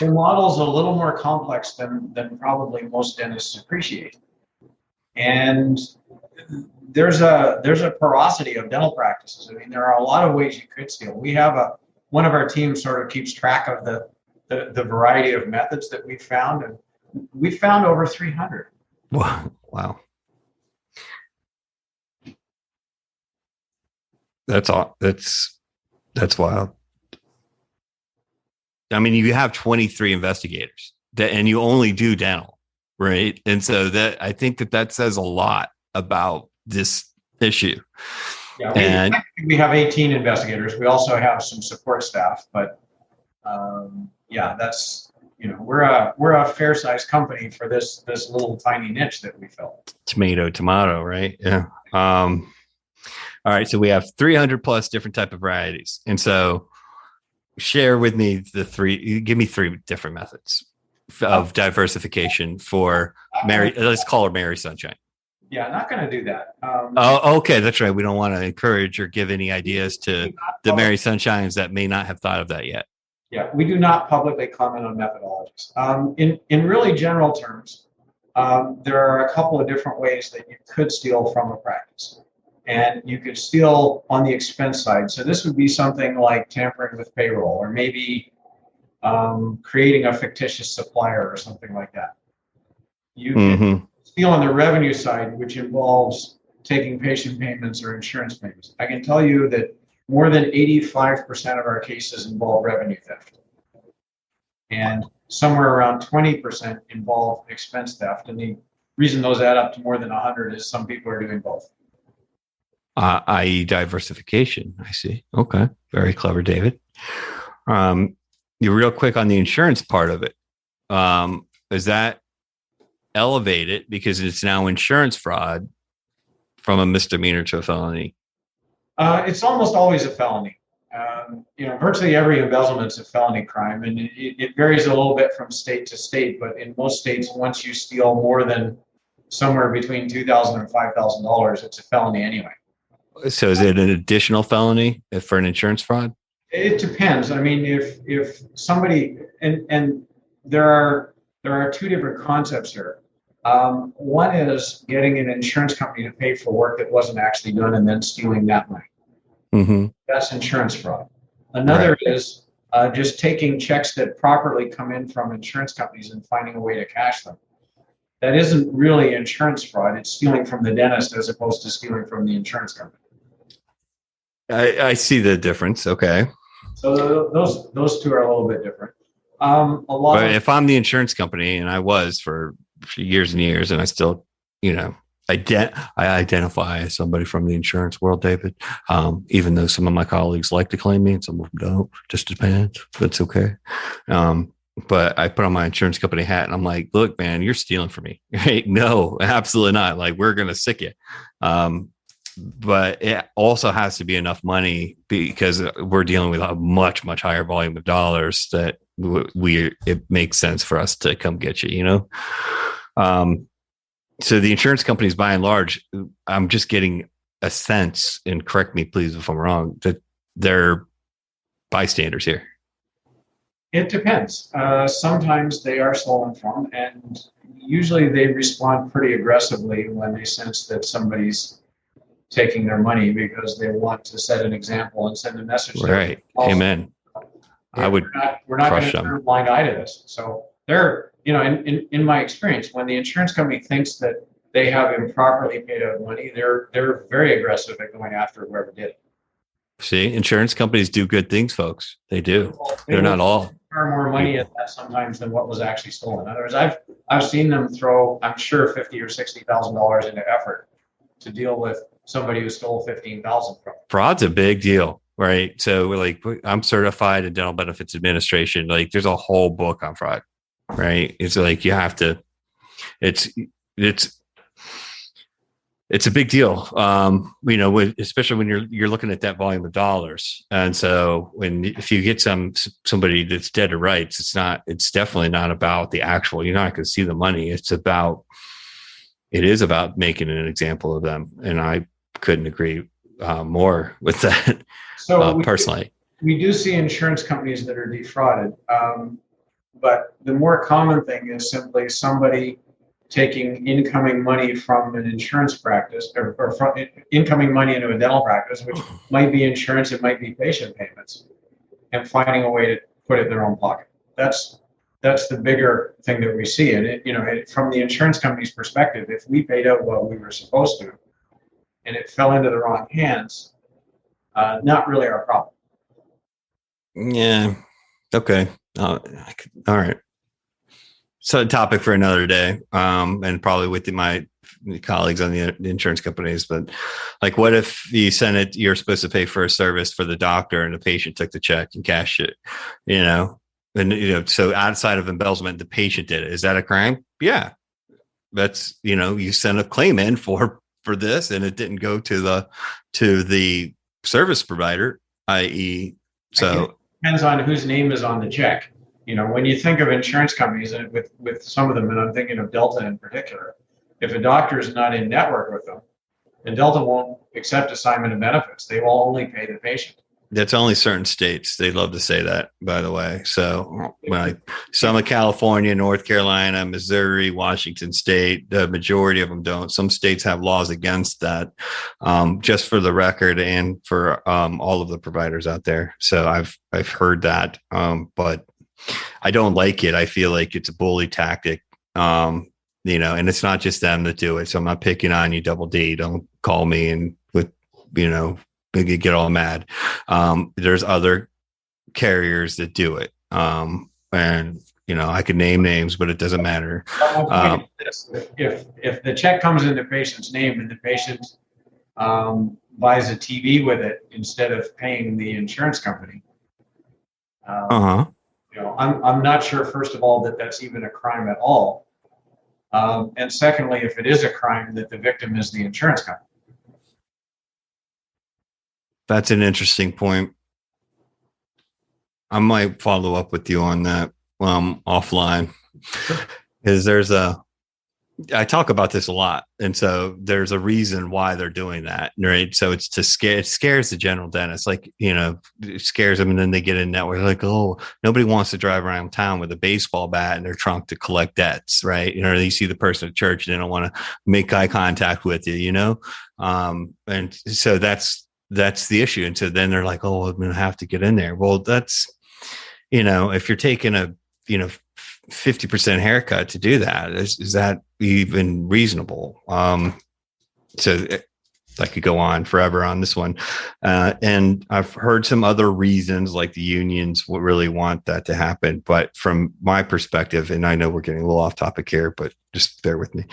The model's a little more complex than probably most dentists appreciate. And there's a porosity of dental practices. I mean, there are a lot of ways you could steal. We have one of our teams sort of keeps track of the variety of methods that we've found, and we found over 300. Wow. That's all. That's wild. I mean, you have 23 investigators and you only do dental, right? And so I think that says a lot about this issue. Yeah, we have 18 investigators. We also have some support staff, but that's, we're a fair sized company for this little tiny niche that we fill. Tomato, right? Yeah. All right. So we have 300 plus different type of varieties. And so share with me give me three different methods of diversification for Mary. Let's call her Mary Sunshine. Yeah, I'm not going to do that. Okay. That's right. We don't want to encourage or give any ideas to the Mary Sunshines that may not have thought of that yet. Yeah, we do not publicly comment on methodologies. In really general terms, there are a couple of different ways that you could steal from a practice. And you could steal on the expense side. So this would be something like tampering with payroll, or maybe creating a fictitious supplier or something like that. You can steal on the revenue side, which involves taking patient payments or insurance payments. I can tell you that more than 85% of our cases involve revenue theft. And somewhere around 20% involve expense theft. And the reason those add up to more than 100 is some people are doing both. I.e. diversification. I see. Okay. Very clever, David. You're real quick on the insurance part of it. Is that elevated because it's now insurance fraud from a misdemeanor to a felony? It's almost always a felony. Virtually every embezzlement's a felony crime, and it varies a little bit from state to state. But in most states, once you steal more than somewhere between $2,000 and $5,000, it's a felony anyway. So is it an additional felony for an insurance fraud? It depends. I mean, if somebody, and there are two different concepts here. One is getting an insurance company to pay for work that wasn't actually done and then stealing that money. Mm-hmm. That's insurance fraud. Another is just taking checks that properly come in from insurance companies and finding a way to cash them. That isn't really insurance fraud. It's stealing from the dentist as opposed to stealing from the insurance company. I see the difference. Okay. So those two are a little bit different. But if I'm the insurance company, and I was for years and years, and I still, I identify as somebody from the insurance world, David, even though some of my colleagues like to claim me and some of them don't. Just depends. That's okay. But I put on my insurance company hat and I'm like, look, man, you're stealing from me. Right? No, absolutely not. Like, we're going to sick you. But it also has to be enough money because we're dealing with a much, much higher volume of dollars that it makes sense for us to come get you, So the insurance companies, by and large, I'm just getting a sense, and correct me, please, if I'm wrong, that they're bystanders here. It depends. Sometimes they are stolen from, and usually they respond pretty aggressively when they sense that somebody's taking their money because they want to set an example and send a message. Right. Amen. We're not going to turn a blind eye to this. So they're, in my experience, when the insurance company thinks that they have improperly paid out money, they're very aggressive at going after whoever did it. See, insurance companies do good things, folks. They do. They're not all. Far more money at that sometimes than what was actually stolen. In other words, I've seen them throw, I'm sure, $50,000 or $60,000 into effort to deal with somebody who stole $15,000 from. Fraud's a big deal, right? So I'm certified in dental benefits administration. Like, there's a whole book on fraud, right? It's like you have to. It's a big deal, especially when you're looking at that volume of dollars. And so if you get somebody that's dead to rights, it's definitely not about the actual, you're not going to see the money. It is about making an example of them. And I couldn't agree more with that personally. We do see insurance companies that are defrauded, but the more common thing is simply somebody taking incoming money from an insurance practice or from incoming money into a dental practice, which might be insurance, it might be patient payments, and finding a way to put it in their own pocket. That's the bigger thing that we see. And from the insurance company's perspective, if we paid out what we were supposed to and it fell into the wrong hands, not really our problem. Yeah. Okay. All right. So a topic for another day, and probably with my colleagues on the insurance companies. But like, what if you sent it, you're supposed to pay for a service for the doctor and the patient took the check and cashed it, and, so outside of embezzlement, the patient did it. Is that a crime? Yeah. That's, you sent a claim in for this and it didn't go to the service provider, i.e. So depends on whose name is on the check. When you think of insurance companies, and with some of them, and I'm thinking of Delta in particular, if a doctor is not in network with them, then Delta won't accept assignment of benefits. They will only pay the patient. That's only certain states. They love to say that, by the way. So some of California, North Carolina, Missouri, Washington State, the majority of them don't. Some states have laws against that, just for the record and for all of the providers out there. So I've heard that, but I don't like it. I feel like it's a bully tactic, and it's not just them that do it. So I'm not picking on you, Double D. Don't call me and get all mad. There's other carriers that do it. And, I could name names, but it doesn't matter. If the check comes in the patient's name and the patient buys a TV with it instead of paying the insurance company, I'm not sure, first of all, that that's even a crime at all. And secondly, if it is a crime, that the victim is the insurance company. That's an interesting point. I might follow up with you on that offline, because I talk about this a lot. And so there's a reason why they're doing that, right? So it's it scares the general dentist, like, it scares them. And then they get in network like, oh, nobody wants to drive around town with a baseball bat in their trunk to collect debts, right? You see the person at church, they don't want to make eye contact with you, and so that's the issue. And so then they're like, oh, I'm going to have to get in there. Well, that's, if you're taking a, 50% haircut to do that, is that even reasonable? So I could go on forever on this one. And I've heard some other reasons, like the unions would really want that to happen. But from my perspective, and I know we're getting a little off topic here, but just bear with me.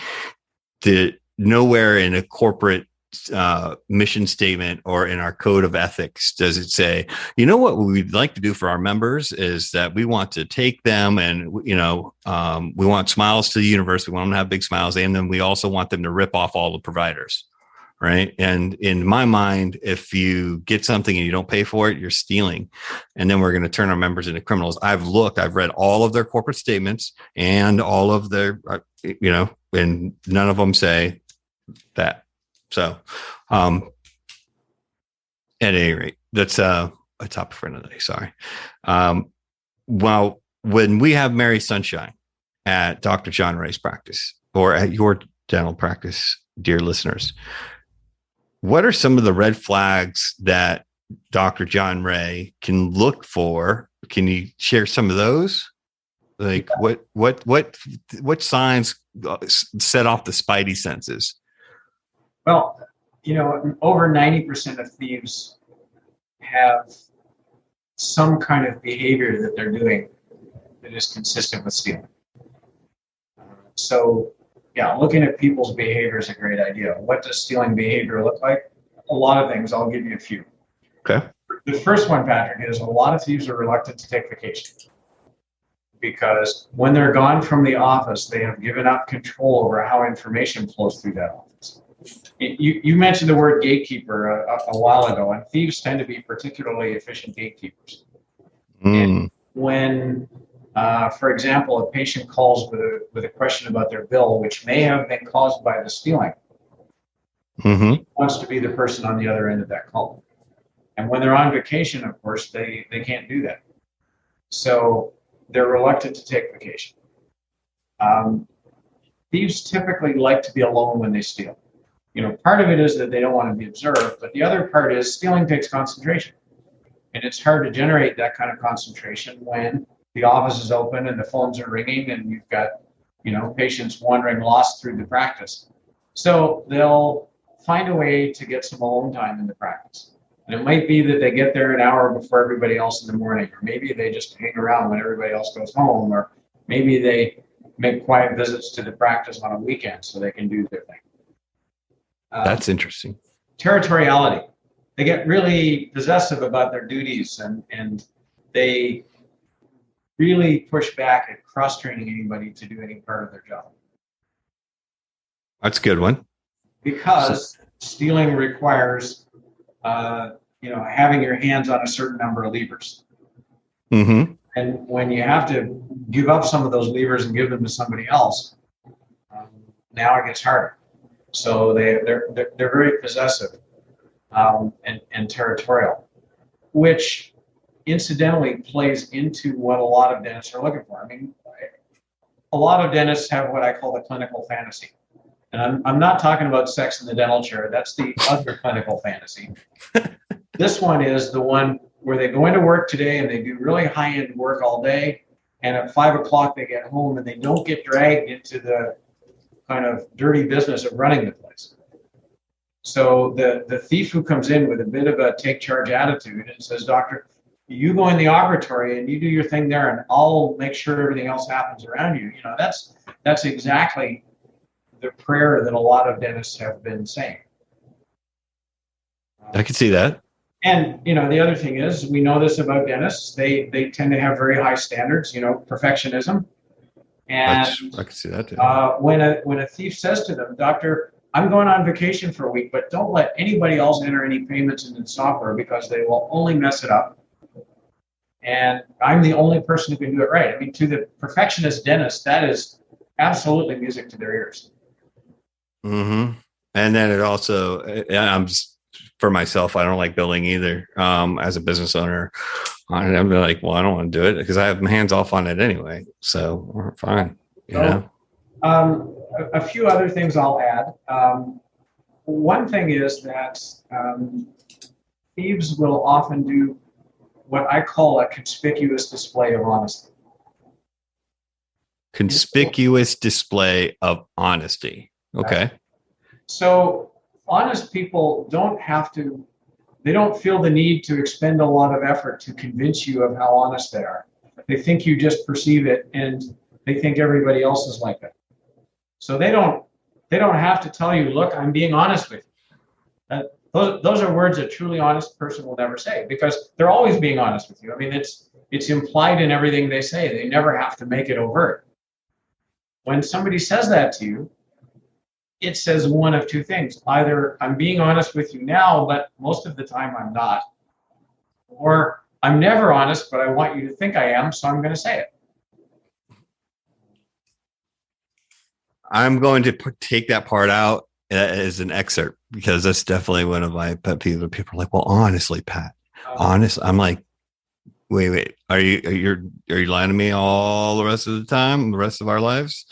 Nowhere in a corporate mission statement or in our code of ethics does it say, what we'd like to do for our members is that we want to take them and, we want smiles to the universe. We want them to have big smiles. And then we also want them to rip off all the providers. Right. And in my mind, if you get something and you don't pay for it, you're stealing. And then we're going to turn our members into criminals. I've read all of their corporate statements and all of their, and none of them say that. So, at any rate, that's a topic for another day. Sorry. Well, when we have Mary Sunshine at Dr. John Ray's practice or at your dental practice, dear listeners, what are some of the red flags that Dr. John Ray can look for? Can you share some of those? Like what signs set off the spidey senses? Well, over 90% of thieves have some kind of behavior that they're doing that is consistent with stealing. So, looking at people's behavior is a great idea. What does stealing behavior look like? A lot of things. I'll give you a few. Okay. The first one, Patrick, is a lot of thieves are reluctant to take vacation because when they're gone from the office, they have given up control over how information flows through that office. You mentioned the word gatekeeper a while ago, and thieves tend to be particularly efficient gatekeepers. And when, for example, a patient calls with a question about their bill, which may have been caused by the stealing, Mm-hmm. He wants to be the person on the other end of that call. And when they're on vacation, of course, they can't do that. So they're reluctant to take vacation. Thieves typically like to be alone when they steal. Part of it is that they don't want to be observed, but the other part is stealing takes concentration. And it's hard to generate that kind of concentration when the office is open and the phones are ringing and you've got, patients wandering lost through the practice. So they'll find a way to get some alone time in the practice. And it might be that they get there an hour before everybody else in the morning, or maybe they just hang around when everybody else goes home, or maybe they make quiet visits to the practice on a weekend so they can do their thing. That's interesting. Territoriality. They get really possessive about their duties and they really push back at cross-training anybody to do any part of their job. That's a good one. Because stealing requires, having your hands on a certain number of levers. Mm-hmm. And when you have to give up some of those levers and give them to somebody else, now it gets harder. So they're very possessive and territorial, which incidentally plays into what a lot of dentists are looking for. I mean, a lot of dentists have what I call the clinical fantasy. And I'm not talking about sex in the dental chair. That's the other clinical fantasy. This one is the one where they go into work today and they do really high-end work all day. And at 5 o'clock, they get home and they don't get dragged into the kind of dirty business of running the place. So the thief who comes in with a bit of a take charge attitude and says, "Doctor, you go in the operatory and you do your thing there and I'll make sure everything else happens around you." That's exactly the prayer that a lot of dentists have been saying. I can see that. And, the other thing is, we know this about dentists, they tend to have very high standards, perfectionism. And I can see that too. When a thief says to them, "Doctor, I'm going on vacation for a week, but don't let anybody else enter any payments into the software because they will only mess it up. And I'm the only person who can do it right." I mean, to the perfectionist dentist, that is absolutely music to their ears. Mm-hmm. And then it also, I'm just, for myself, I don't like billing either. As a business owner, I'm like, well, I don't want to do it because I have my hands off on it anyway. So we're fine. A few other things I'll add. One thing is that thieves will often do what I call a conspicuous display of honesty. Conspicuous display of honesty. Okay. So honest people they don't feel the need to expend a lot of effort to convince you of how honest they are. They think you just perceive it and they think everybody else is like that. So they don't have to tell you, "Look, I'm being honest with you." Those are words a truly honest person will never say because they're always being honest with you. I mean, it's implied in everything they say. They never have to make it overt. When somebody says that to you, it says one of two things. Either I'm being honest with you now, but most of the time I'm not. Or I'm never honest, but I want you to think I am, so I'm going to say it. I'm going to take that part out as an excerpt because that's definitely one of my pet peeves. People are like, "Well, honestly, Pat, honest." I'm like, wait, are you lying to me all the rest of the time, the rest of our lives?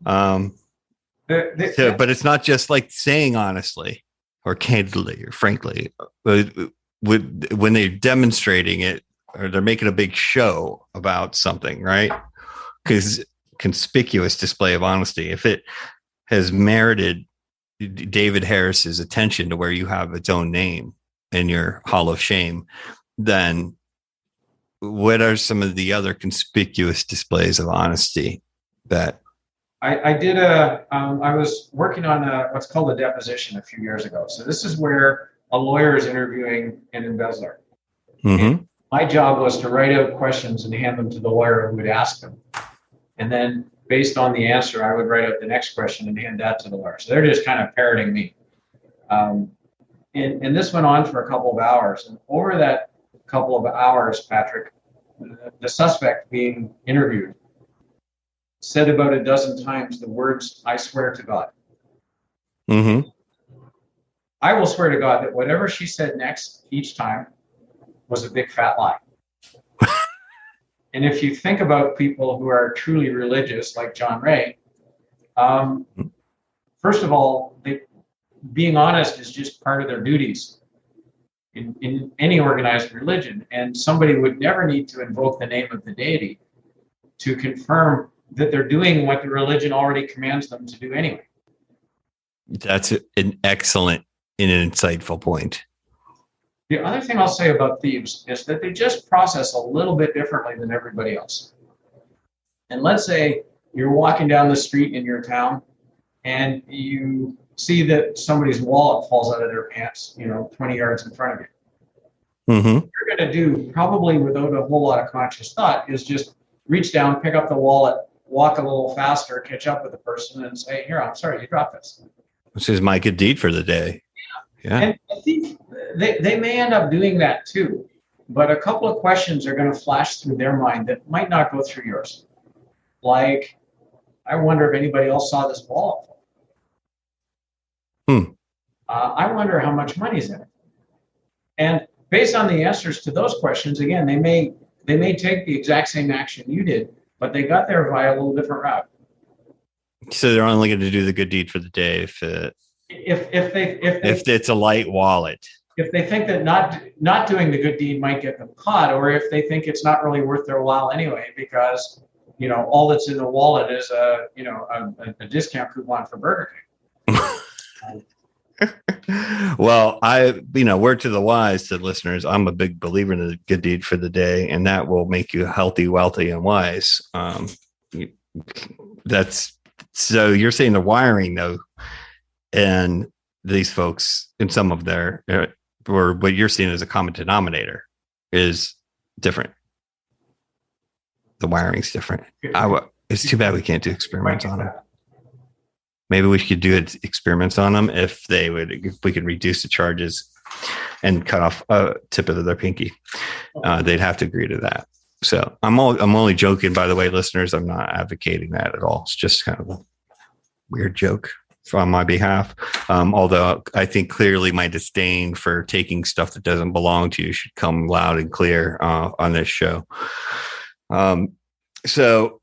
But it's not just like saying honestly or candidly or frankly. When they're demonstrating it or they're making a big show about something, right? Because conspicuous display of honesty, if it has merited David Harris's attention to where you have its own name in your hall of shame, then what are some of the other conspicuous displays of honesty that I was working on what's called a deposition a few years ago. So this is where a lawyer is interviewing an embezzler. Mm-hmm. My job was to write out questions and hand them to the lawyer who would ask them. And then based on the answer, I would write out the next question and hand that to the lawyer. So they're just kind of parroting me. And this went on for a couple of hours. And over that couple of hours, Patrick, the suspect being interviewed said about a dozen times the words, "I swear to God." Mm-hmm. I will swear to God that whatever she said next each time was a big fat lie. And if you think about people who are truly religious, like John Ray, first of all, being honest is just part of their duties in any organized religion. And somebody would never need to invoke the name of the deity to confirm that they're doing what the religion already commands them to do anyway. That's an excellent and insightful point. The other thing I'll say about thieves is that they just process a little bit differently than everybody else. And let's say you're walking down the street in your town and you see that somebody's wallet falls out of their pants, 20 yards in front of you. Mm-hmm. What you're going to do, probably without a whole lot of conscious thought, is just reach down, pick up the wallet, walk a little faster, catch up with the person and say, here, I'm sorry, you dropped this. This is my good deed for the day. Yeah. And I think they may end up doing that too, but a couple of questions are going to flash through their mind that might not go through yours. Like, I wonder if anybody else saw this wallet. I wonder how much money's in it. And based on the answers to those questions, again, they may take the exact same action you did, but they got there via a little different route. So they're only going to do the good deed for the day if it's a light wallet. If they think that not doing the good deed might get them caught, or if they think it's not really worth their while anyway, because all that's in the wallet is a discount coupon for Burger King. Well, word to the wise to listeners, I'm a big believer in the good deed for the day, and that will make you healthy, wealthy, and wise. So you're saying the wiring though, and these folks in some of their, or what you're seeing as a common denominator is different. The wiring's different. It's too bad we can't do experiments on them. Maybe we could do experiments on them if we could reduce the charges and cut off a tip of their pinky. They'd have to agree to that. So I'm only joking, by the way, listeners. I'm not advocating that at all. It's just kind of a weird joke on my behalf. Although I think clearly my disdain for taking stuff that doesn't belong to you should come loud and clear on this show. So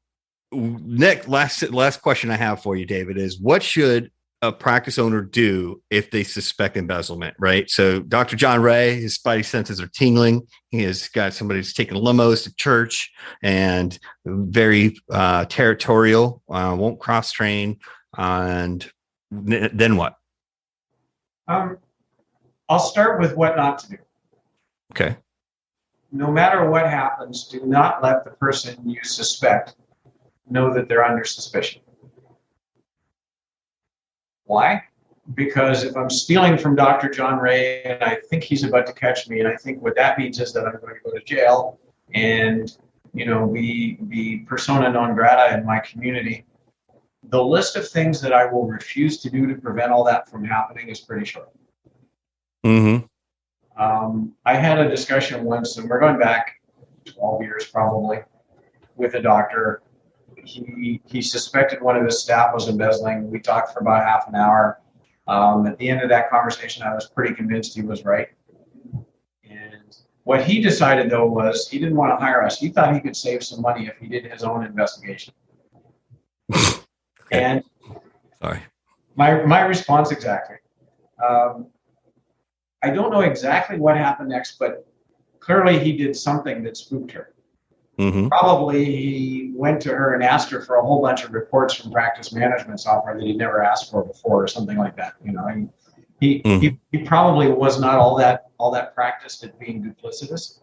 last question I have for you, David, is what should a practice owner do if they suspect embezzlement, right? So Dr. John Ray, his spidey senses are tingling. He has got somebody who's taking limos to church and very territorial, won't cross train. And then what? I'll start with what not to do. Okay. No matter what happens, do not let the person you suspect know that they're under suspicion. Why? Because if I'm stealing from Dr. John Ray and I think he's about to catch me, and I think what that means is that I'm going to go to jail and be persona non grata in my community, the list of things that I will refuse to do to prevent all that from happening is pretty short. Mm-hmm. I had a discussion once, and we're going back 12 years probably, with a doctor. He suspected one of his staff was embezzling. We talked for about half an hour. At the end of that conversation, I was pretty convinced he was right. And what he decided, though, was he didn't want to hire us. He thought he could save some money if he did his own investigation. And sorry, my response exactly. I don't know exactly what happened next, but clearly he did something that spooked her. Mm-hmm. Probably he went to her and asked her for a whole bunch of reports from practice management software that he'd never asked for before, or something like that. He probably was not all that practiced at being duplicitous.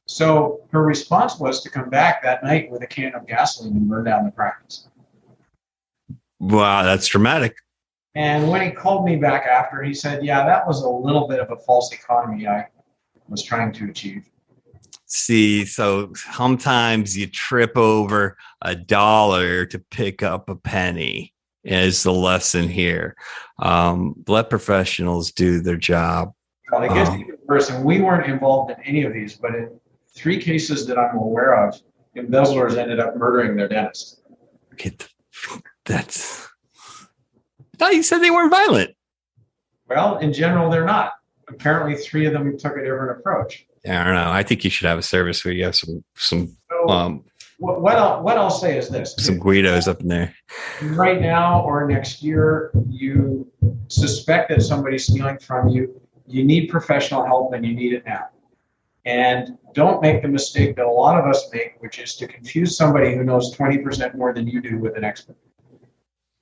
So her response was to come back that night with a can of gasoline and burn down the practice. Wow, that's dramatic. And when he called me back after, he said, yeah, that was a little bit of a false economy I was trying to achieve. See, so sometimes you trip over $1 to pick up a penny is the lesson here. Let professionals do their job. Well, it gets even worse, and we weren't involved in any of these, but in 3 cases that I'm aware of, embezzlers ended up murdering their dentist. That's... I thought you said they weren't violent. Well, in general, they're not. Apparently, three of them took a different approach. Yeah, I don't know. I think you should have a service where you have some So what I'll say is this: some Guidos up in there. right now or next year, you suspect that somebody's stealing from you. You need professional help, and you need it now. And don't make the mistake that a lot of us make, which is to confuse somebody who knows 20% more than you do with an expert.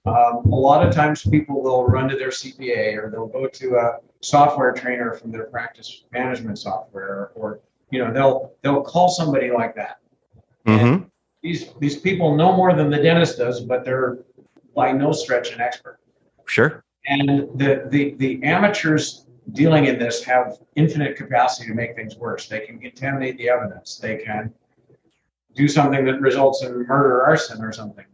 A lot of times people will run to their CPA, or they'll go to a software trainer from their practice management software, or they'll call somebody like that. Mm-hmm. These people know more than the dentist does, but they're by no stretch an expert. Sure. And the amateurs dealing in this have infinite capacity to make things worse. They can contaminate the evidence. They can do something that results in murder or arson or something.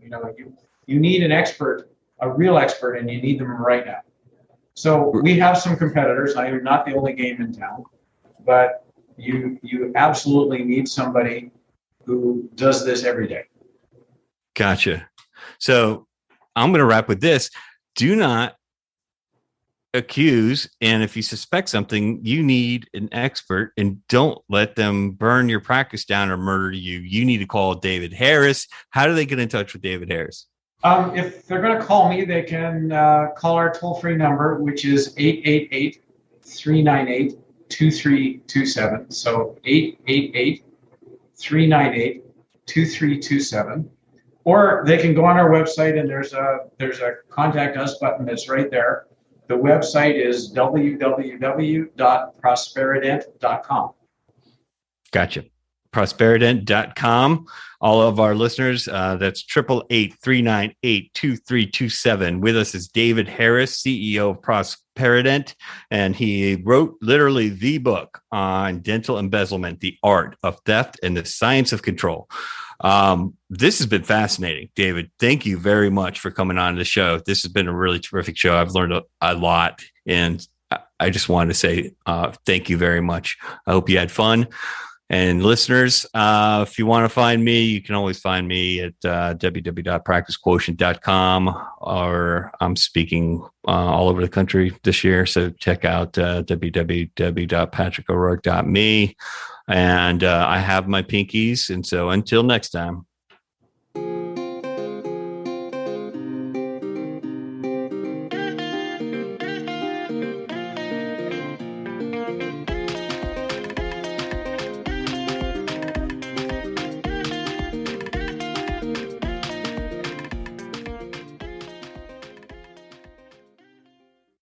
You need an expert, a real expert, and you need them right now. So we have some competitors. I am not the only game in town, but you absolutely need somebody who does this every day. Gotcha. So I'm going to wrap with this. Do not accuse, and if you suspect something, you need an expert, and don't let them burn your practice down or murder you. You need to call David Harris. How do they get in touch with David Harris? If they're going to call me, they can call our toll-free number, which is 888-398-2327. So 888-398-2327. Or they can go on our website, and there's a contact us button that's right there. The website is www.prosperident.com. Gotcha. Prosperident.com. All of our listeners, that's 888-398-2327. With us is David Harris, CEO of Prosperident, and he wrote literally the book on dental embezzlement, the art of theft and the science of control. This has been fascinating, David. Thank you very much for coming on the show. This has been a really terrific show. I've learned a lot, and I just wanted to say thank you very much. I hope you had fun. And listeners, if you want to find me, you can always find me at www.practicequotient.com, or I'm speaking all over the country this year. So check out www.patricko'rourke.me. And I have my pinkies. And so until next time.